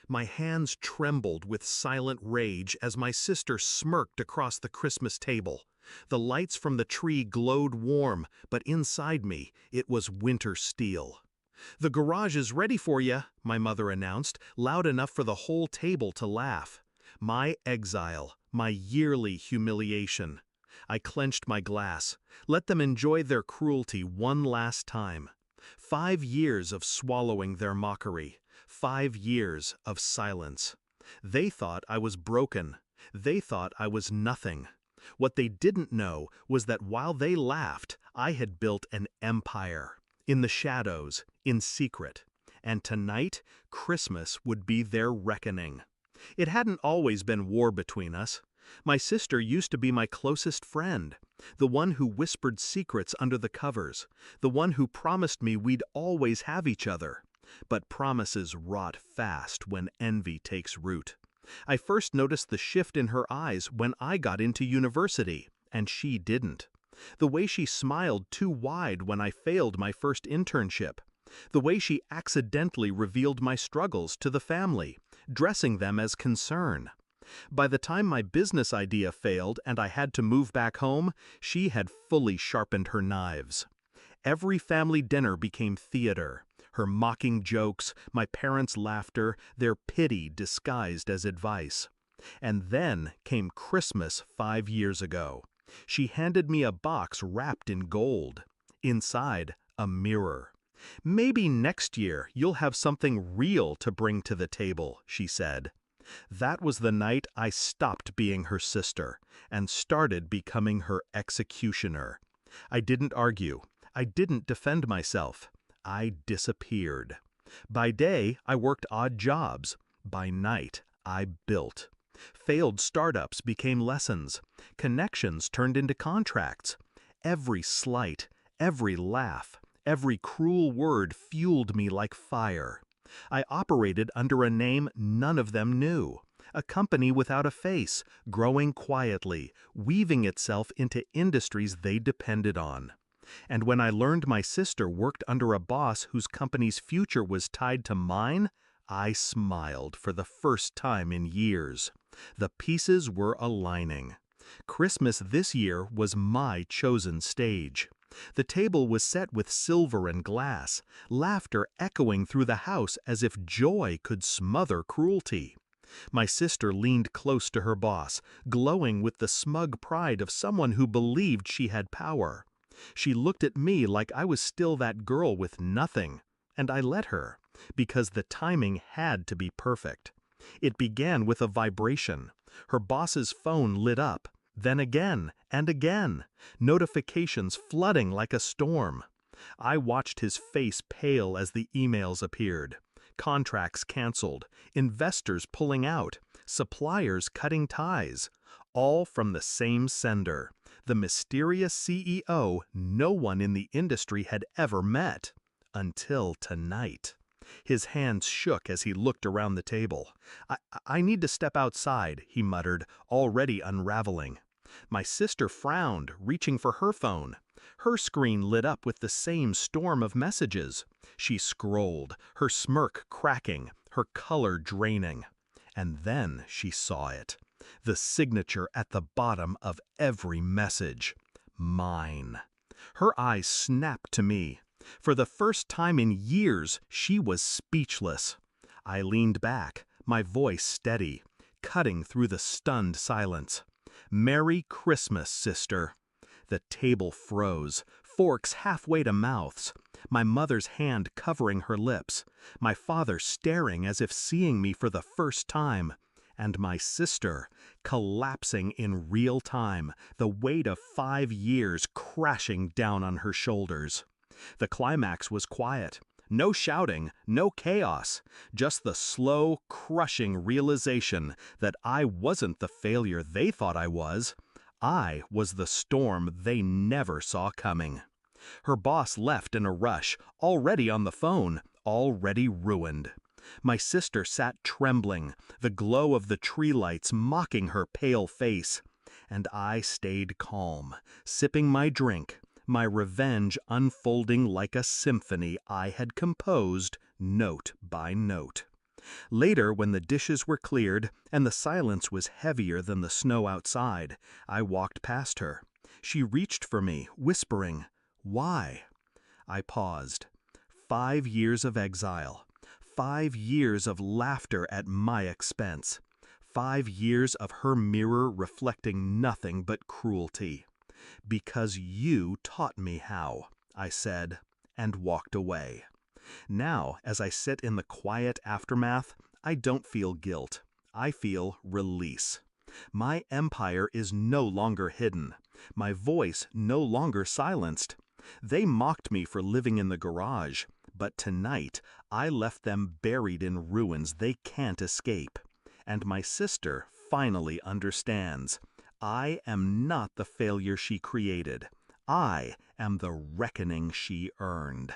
My hands trembled with silent rage as my sister smirked across the Christmas table. The lights from the tree glowed warm, but inside me, it was winter steel. "The garage is ready for you," my mother announced, loud enough for the whole table to laugh. My exile, my yearly humiliation. I clenched my glass. Let them enjoy their cruelty one last time. 5 years of swallowing their mockery. 5 years of silence. They thought I was broken. They thought I was nothing. What they didn't know was that while they laughed, I had built an empire. In the shadows, in secret. And tonight, Christmas would be their reckoning. It hadn't always been war between us. My sister used to be my closest friend, the one who whispered secrets under the covers, the one who promised me we'd always have each other. But promises rot fast when envy takes root. I first noticed the shift in her eyes when I got into university, and she didn't. The way she smiled too wide when I failed my first internship. The way she accidentally revealed my struggles to the family, dressing them as concern. By the time my business idea failed and I had to move back home, she had fully sharpened her knives. Every family dinner became theater. Her mocking jokes, my parents' laughter, their pity disguised as advice. And then came Christmas 5 years ago. She handed me a box wrapped in gold. Inside, a mirror. "Maybe next year you'll have something real to bring to the table," she said. That was the night I stopped being her sister and started becoming her executioner. I didn't argue. I didn't defend myself. I disappeared. By day, I worked odd jobs. By night, I built. Failed startups became lessons. Connections turned into contracts. Every slight, every laugh, every cruel word fueled me like fire. I operated under a name none of them knew. A company without a face, growing quietly, weaving itself into industries they depended on. And when I learned my sister worked under a boss whose company's future was tied to mine, I smiled for the first time in years. The pieces were aligning. Christmas this year was my chosen stage. The table was set with silver and glass, laughter echoing through the house as if joy could smother cruelty. My sister leaned close to her boss, glowing with the smug pride of someone who believed she had power. She looked at me like I was still that girl with nothing, and I let her, because the timing had to be perfect. It began with a vibration. Her boss's phone lit up. Then again and again, notifications flooding like a storm. I watched his face pale as the emails appeared. Contracts canceled, investors pulling out, suppliers cutting ties, all from the same sender, the mysterious CEO no one in the industry had ever met. Until tonight. His hands shook as he looked around the table. I need to step outside," he muttered, already unraveling. My sister frowned, reaching for her phone. Her screen lit up with the same storm of messages. She scrolled, her smirk cracking, her color draining. And then she saw it. The signature at the bottom of every message. Mine. Her eyes snapped to me. For the first time in years, she was speechless. I leaned back, my voice steady, cutting through the stunned silence. "Merry Christmas, sister." The table froze, forks halfway to mouths, my mother's hand covering her lips, my father staring as if seeing me for the first time, and my sister collapsing in real time, the weight of 5 years crashing down on her shoulders. The climax was quiet. No shouting, no chaos, just the slow, crushing realization that I wasn't the failure they thought I was. I was the storm they never saw coming. Her boss left in a rush, already on the phone, already ruined. My sister sat trembling, the glow of the tree lights mocking her pale face. And I stayed calm, sipping my drink, my revenge unfolding like a symphony I had composed note by note. Later, when the dishes were cleared and the silence was heavier than the snow outside, I walked past her. She reached for me, whispering, "Why?" I paused. 5 years of exile. 5 years of laughter at my expense. 5 years of her mirror reflecting nothing but cruelty. "Because you taught me how," I said, and walked away. Now, as I sit in the quiet aftermath, I don't feel guilt. I feel release. My empire is no longer hidden. My voice no longer silenced. They mocked me for living in the garage, but tonight I left them buried in ruins they can't escape. And my sister finally understands. I am not the failure she created. I am the reckoning she earned.